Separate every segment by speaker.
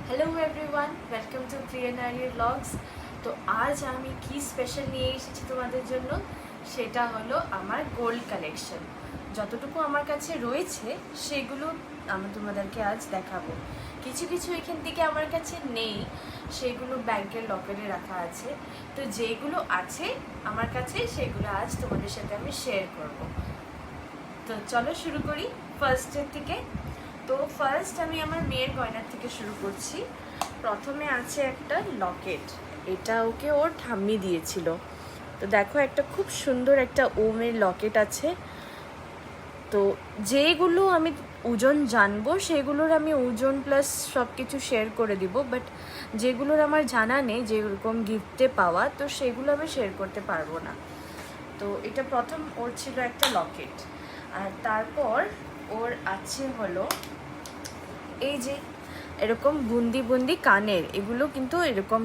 Speaker 1: Hello everyone, welcome to প্রিয়া নারীর blogs. তো আজ আমি কি স্পেশাল নিয়ে এসেছি তোমাদের জন্য, সেটা হলো আমার গোল্ড কালেকশন। যতটুকু আমার কাছে রয়েছে সেগুলো আমি তোমাদেরকে আজ দেখাবো। কিছু কিছু এখান থেকে আমার কাছে নেই, সেগুলো ব্যাংকের লকারে রাখা আছে। তো যেগুলো আছে আমার কাছে সেগুলো আজ তোমাদের সাথে আমি শেয়ার করব। তো চলো শুরু করি ফার্স্টের থেকে। তো ফার্স্ট আমি আমার মেয়ের গয়নার থেকে শুরু করছি। প্রথমে আছে একটা লকেট, এটা ওকে ওর ঠাম্মি দিয়েছিল। তো দেখো একটা খুব সুন্দর একটা ওমের লকেট আছে। তো যেগুলো আমি ওজন জানবো সেগুলোর আমি ওজন প্লাস সব কিছু শেয়ার করে দিব, বাট যেগুলোর আমার জানা নেই, যেরকম গিফটে পাওয়া, তো সেগুলো আমি শেয়ার করতে পারবো না। তো এটা প্রথম ওর ছিল একটা লকেট। আর তারপর ওর আছে হলো এই যে এরকম বুন্দি বুন্দি কানের, এগুলো কিন্তু এরকম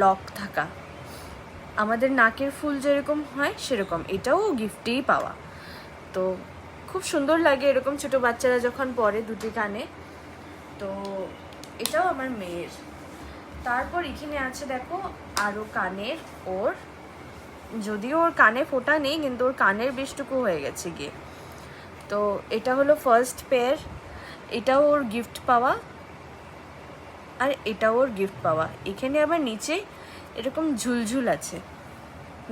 Speaker 1: লক থাকা, আমাদের নাকের ফুল যেরকম হয় সেরকম, এটাও গিফটেই পাওয়া। তো খুব সুন্দর লাগে এরকম ছোট বাচ্চারা যখন পরে দুটি কানে। তো এটাও আমার মেয়ের। তারপর এখানে আছে দেখো আরও কানের ওর, যদিও ওর কানে ফোটা নেই কিন্তু ওর কানের বেশটুকু হয়ে গেছে গিয়ে। তো এটা হলো ফার্স্ট পেয়ার, এটাও ওর গিফট পাওয়া, আর এটাও ওর গিফট পাওয়া। এখানে আবার নিচে এরকম ঝুলঝুল আছে,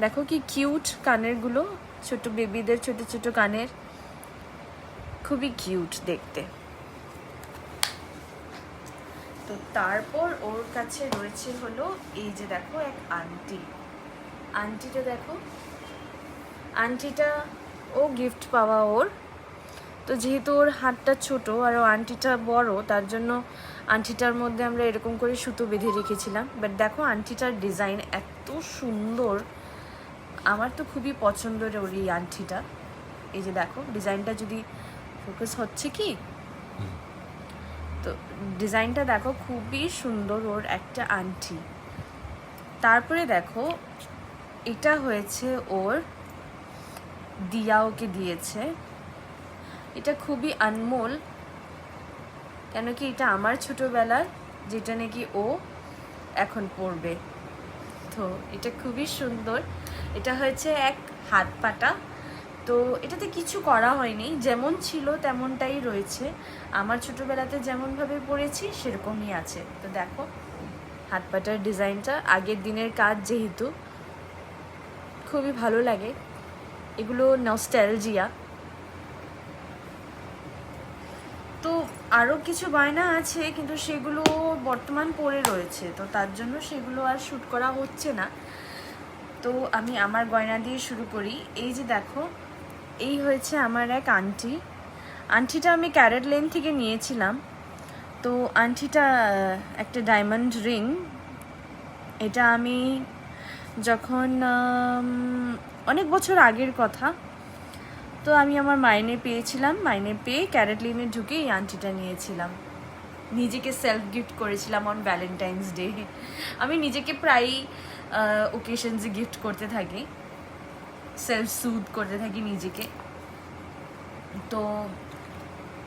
Speaker 1: দেখো কি কিউট কানেরগুলো, ছোট বেবিদের ছোট ছোট কানের, খুবই কিউট দেখতে। তো তারপর ওর কাছে রয়েছে হলো এই যে দেখো এক আন্টি, আন্টিটা দেখো, আন্টিটা ও গিফট পাওয়া ওর। তো যেহেতু ওর হাতটা ছোট আর ও আন্টিটা বড়, তার জন্য আন্টিটার মধ্যে আমরা এরকম করে সুতো বেঁধে রেখেছিলাম। বাট দেখো আন্টিটার ডিজাইন এত সুন্দর, আমার তো খুবই পছন্দের ওর এই আন্টিটা। এই যে দেখো ডিজাইনটা, যদি ফোকাস হচ্ছে কি, তো ডিজাইনটা দেখো খুবই সুন্দর ওর একটা আন্টি। তারপরে দেখো এটা হয়েছে ওর দিয়া, ওকে দিয়েছে। এটা খুবই আনমোল, কেন কি এটা আমার ছোটোবেলার, যেটা নাকি ও এখন পড়বে। তো এটা খুবই সুন্দর। এটা হয়েছে এক হাত পাটা। তো এটাতে কিছু করা হয়নি, যেমন ছিল তেমনটাই রয়েছে, আমার ছোটোবেলাতে যেমনভাবে পড়েছি সেরকমই আছে। তো দেখো হাত পাটার ডিজাইনটা, আগের দিনের কাজ যেহেতু, খুবই ভালো লাগে এগুলো, নস্টালজিয়া। তো আরও কিছু গয়না আছে কিন্তু সেগুলো বর্তমান পড়ে রয়েছে, তো তার জন্য সেগুলো আর শ্যুট করা হচ্ছে না। তো আমি আমার গয়না দিয়ে শুরু করি। এই যে দেখো এই হয়েছে আমার এক আন্টি, আন্টিটা আমি ক্যারেট লেন থেকে নিয়েছিলাম। তো আন্টিটা একটা ডায়মন্ড রিং, এটা আমি যখন অনেক বছর আগের কথা, তো আমি আমার মাইনে পেয়েছিলাম, মাইনে পেয়ে ক্যারেট লেনে ঢুকে এই আন্টিটা নিয়েছিলাম, নিজেকে সেলফ গিফট করেছিলাম অন ভ্যালেন্টাইন্স ডে। আমি নিজেকে প্রায়ই ওকেশনসে গিফট করতে থাকি, সেলফ সুদ করতে থাকি নিজেকে। তো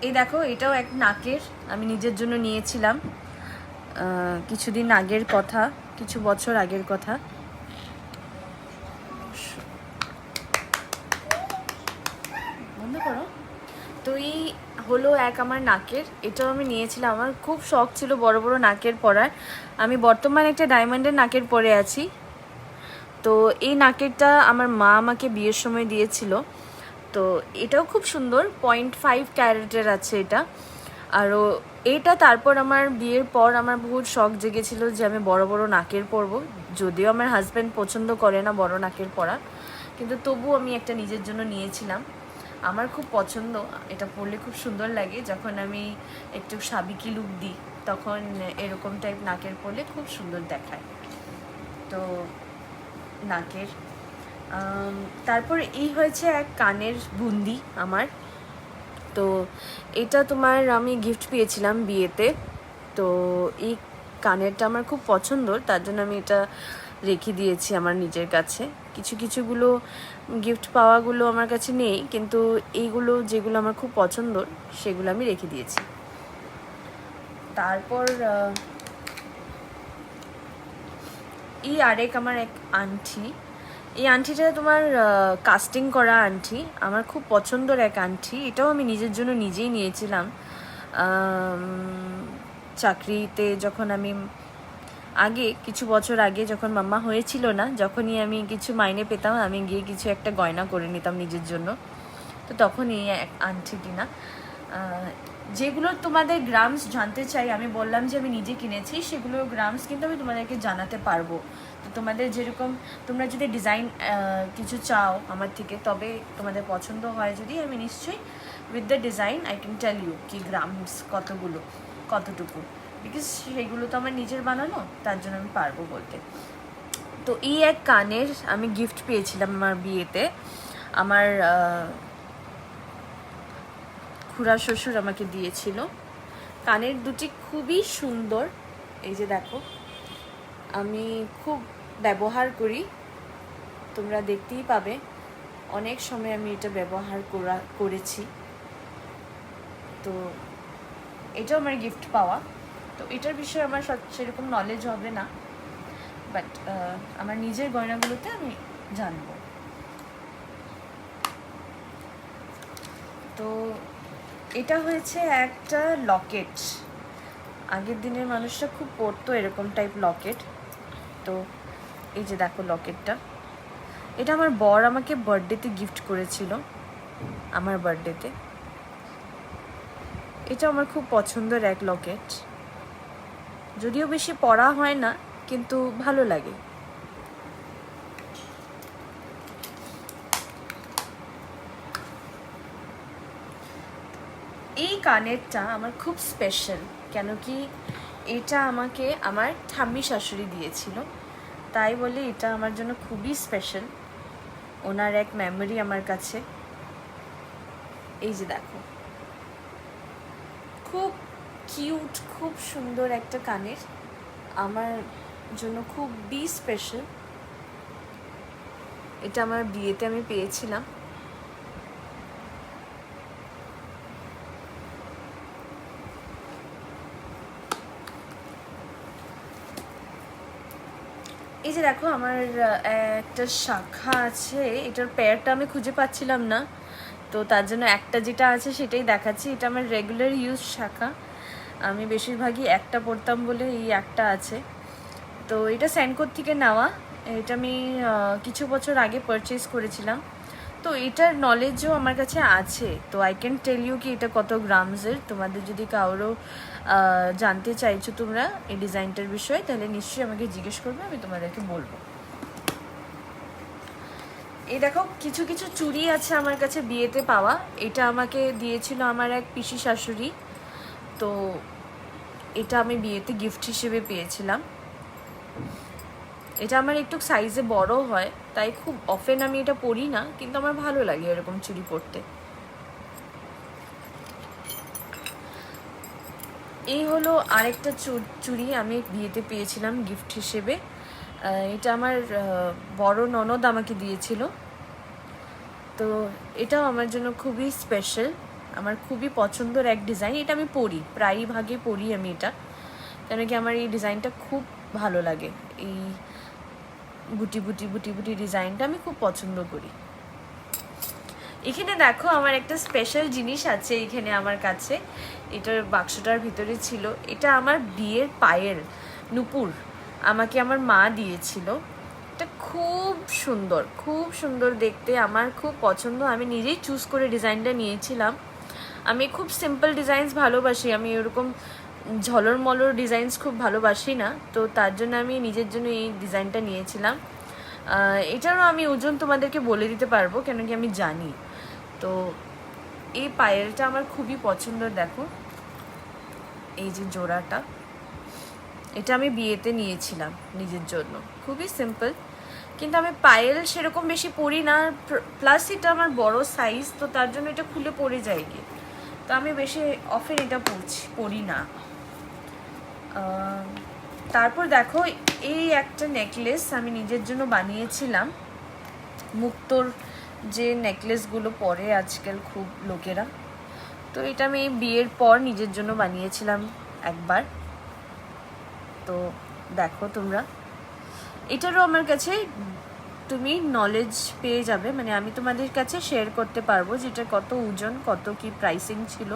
Speaker 1: এই দেখো এটাও এক নাকের, আমি নিজের জন্য নিয়েছিলাম কিছুদিন আগের কথা, কিছু বছর আগের কথা। বন্ধ করো। তো এই হলো এক আমার নাকের, এটাও আমি নিয়েছিলাম, আমার খুব শখ ছিল বড় বড় নাকের পরার। আমি বর্তমানে একটা ডায়মন্ডের নাকের পরে আছি। তো এই নাকেরটা আমার মা আমাকে বিয়ের সময় দিয়েছিল। তো এটাও খুব সুন্দর, 0.5 ক্যারেটের আছে এটা। আরও এটা তারপর আমার বিয়ের পর আমার বহুত শখ জেগেছিল যে আমি বড় বড় নাকের পরবো, যদিও আমার হাজব্যান্ড পছন্দ করে না বড় নাকের পরা, কিন্তু তবু আমি একটা নিজের জন্য নিয়েছিলাম। আমার খুব পছন্দ, এটা পরলে খুব সুন্দর লাগে, যখন আমি একটু সাবিকি লুক দিই তখন এরকম টাইপ নাকের পরলে খুব সুন্দর দেখায়। তো নাকের তারপর এই হয়েছে এক কানের বুন্দি আমার। তো এটা তোমার আমি গিফট পেয়েছিলাম বিয়েতে। তো এই কানেরটা আমার খুব পছন্দর, তার জন্য আমি এটা রেখে দিয়েছি আমার নিজের কাছে। কিছুগুলো গিফট পাওয়াগুলো আমার কাছে নেই, কিন্তু এইগুলো যেগুলো আমার খুব পছন্দর সেগুলো আমি রেখে দিয়েছি। তারপর এই আরেক আমার এক আন্টি, এই আন্টিটা তোমার কাস্টিং করা আন্টি, আমার খুব পছন্দের এক আন্টি। এটাও আমি নিজের জন্য নিজেই নিয়েছিলাম চাকরিতে, যখন আমি আগে কিছু বছর আগে যখন মাম্মা হয়েছিল না, যখনই আমি কিছু মাইনে পেতাম আমি গিয়ে কিছু একটা গয়না করে নিতাম নিজের জন্য। তো তখনই এক আন্টিটি না, যেগুলো তোমাদের গ্রামস জানতে চাই, আমি বললাম যে আমি নিজে কিনেছি, সেগুলোর গ্রামস কিন্তু আমি তোমাদেরকে জানাতে পারবো। তো তোমাদের যেরকম, তোমরা যদি ডিজাইন কিছু চাও আমার থেকে, তবে তোমাদের পছন্দ হয় যদি, আমি নিশ্চয়ই with the design I can tell you কি গ্রামস কতগুলো কতটুকু, বিকজ সেগুলো তো আমার নিজের বানানো, তার জন্য আমি পারবো বলতে। তো এই এক কানের আমি গিফট পেয়েছিলাম আমার বিয়েতে। আমার খুড়া শ্বশুর আমাকে দিয়েছিল। কানের দুটি খুবই সুন্দর, এই যে দেখো, আমি খুব ব্যবহার করি, তোমরা দেখতেই পাবে অনেক সময় আমি এটা ব্যবহার করেছি। তো এটাও আমার গিফট পাওয়া। তো এটার বিষয়ে আমার সেরকম নলেজ হবে না, বাট আমার নিজের গয়নাগুলোতে আমি জানবো। তো এটা হয়েছে একটা লকেট, আগের দিনের মানুষরা খুব পরতো এরকম টাইপ লকেট। তো এই যে দেখো লকেটটা, এটা আমার বর আমাকে বার্থডেতে গিফট করেছিল, আমার বার্থডেতে। এটা আমার খুব পছন্দের এক লকেট, যদিও বেশি পরা হয় না কিন্তু ভালো লাগে। এই কানেরটা আমার খুব স্পেশাল, কেন কি এটা আমাকে আমার ঠাম্মি শাশুড়ি দিয়েছিল, তাই বলে এটা আমার জন্য খুবই স্পেশাল, ওনার এক মেমোরি আমার কাছে। এই যে দেখো, খুব কিউট, খুব সুন্দর একটা কানের, আমার জন্য খুবই স্পেশাল। এটা আমার বিয়েতে আমি পেয়েছিলাম। এই যে দেখো, আমার একটা শাখা আছে, এটার পেয়ারটা আমি খুঁজে পাচ্ছিলাম না, তো তার জন্য একটা যেটা আছে সেটাই দেখাচ্ছি। এটা আমার রেগুলার ইউজ শাখা, আমি বেশিরভাগই একটা পরতাম বলে এই একটা আছে। তো এটা স্যানকোর থেকে নেওয়া, এটা আমি কিছু বছর আগে পারচেজ করেছিলাম। তো এটার নলেজও আমার কাছে আছে, তো আই ক্যান টেল ইউ কি এটা কত গ্রামসের। তোমাদের যদি কারো জানতে চাইছো তোমরা এই ডিজাইনটার বিষয়ে, তাহলে নিশ্চয়ই আমাকে জিজ্ঞেস করবে, আমি তোমাদেরকে বলবো। এই দেখো, কিছু কিছু চুড়ি আছে আমার কাছে বিয়েতে পাওয়া, এটা আমাকে দিয়েছিল আমার এক পিসি শাশুড়ি। তো এটা আমি বিয়েতে গিফট হিসেবে পেয়েছিলাম। এটা আমার একটু সাইজে বড় হয়, তাই খুব অফেন আমি এটা পরি না, কিন্তু আমার ভালো লাগে এরকম চুড়ি পরতে। এই হলো আরেকটা চুড়ি আমি বিয়েতে পেয়েছিলাম গিফট হিসেবে। এটা আমার বড় ননদ আমাকে দিয়েছিল। তো এটাও আমার জন্য খুবই স্পেশাল, আমার খুবই পছন্দের এক ডিজাইন। এটা আমি পরি, প্রায়ই ভাগে পরি আমি এটা, কেন কি আমার এই ডিজাইনটা খুব ভালো লাগে। এই বুটি বুটি বুটি বুটি ডিজাইনটা আমি খুব পছন্দ করি। এখানে দেখো, আমার একটা স্পেশাল জিনিস আছে এখানে আমার কাছে, এটার বাক্সটার ভিতরে ছিল। এটা আমার বিয়ের পায়ের নুপুর, আমাকে আমার মা দিয়েছিল। এটা খুব সুন্দর, খুব সুন্দর দেখতে, আমার খুব পছন্দ, আমি নিজেই চুজ করে ডিজাইনটা নিয়েছিলাম। আমি খুব সিম্পল ডিজাইনস ভালোবাসি, আমি এরকম ঝলর মলর ডিজাইনস খুব ভালোবাসি না, তো তার জন্য আমি নিজের জন্য এই ডিজাইনটা নিয়েছিলাম। এটারও আমি ওজন তোমাদেরকে বলে দিতে পারবো, কেন কি আমি জানি। তো এই পায়েলটা আমার খুবই পছন্দের, দেখো এই যে জোড়াটা, এটা আমি বিয়েতে নিয়েছিলাম নিজের জন্য, খুবই সিম্পল, কিন্তু আমি পায়েল সেরকম বেশি পরি না, প্লাস এটা আমার বড় সাইজ, তো তার জন্য এটা খুলে পড়ে যায় গিয়ে, তো আমি বেশি অফেন এটা পরি না। তারপর দেখো, এই একটা নেকলেস আমি নিজের জন্য বানিয়েছিলাম, মুক্তোর যে নেকলেসগুলো পরে আজকাল খুব লোকেরা, তো এটা আমি বিয়ের পর নিজের জন্য বানিয়েছিলাম একবার। তো দেখো তোমরা, এটারও আমার কাছে তুমি নলেজ পেয়ে যাবে, মানে আমি তোমাদের কাছে শেয়ার করতে পারবো যেটা কত ওজন, কত কি প্রাইসিং ছিল।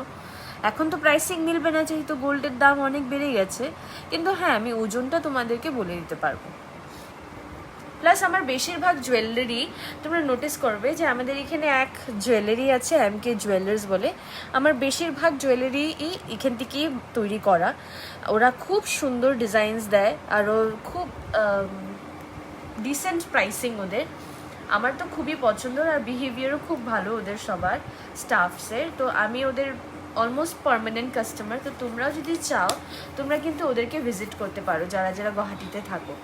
Speaker 1: এখন তো প্রাইসিং মিলবে না যেহেতু গোল্ডের দাম অনেক বেড়ে গেছে, কিন্তু হ্যাঁ আমি ওজনটা তোমাদেরকে বলে দিতে পারবো। প্লাস আমার বেশিরভাগ জুয়েলারি তোমরা নোটিস করবে যে আমাদের এখানে এক জুয়েলারি আছে MK জুয়েলার্স বলে, আমার বেশিরভাগ জুয়েলারি এখান থেকেই তৈরি করা। ওরা খুব সুন্দর ডিজাইনস দেয় আর ওর খুব ডিসেন্ট প্রাইসিং ওদের। আমার তো খুবই পছন্দ আর বিহেভিয়ারও খুব ভালো ওদের সবার স্টাফসের, তো আমি ওদের অলমোস্ট পার্মানেন্ট কাস্টমার। তো তোমরাও যদি চাও তোমরা কিন্তু ওদেরকে ভিজিট করতে পারো যারা যারা গুয়াহাটিতে থাকো।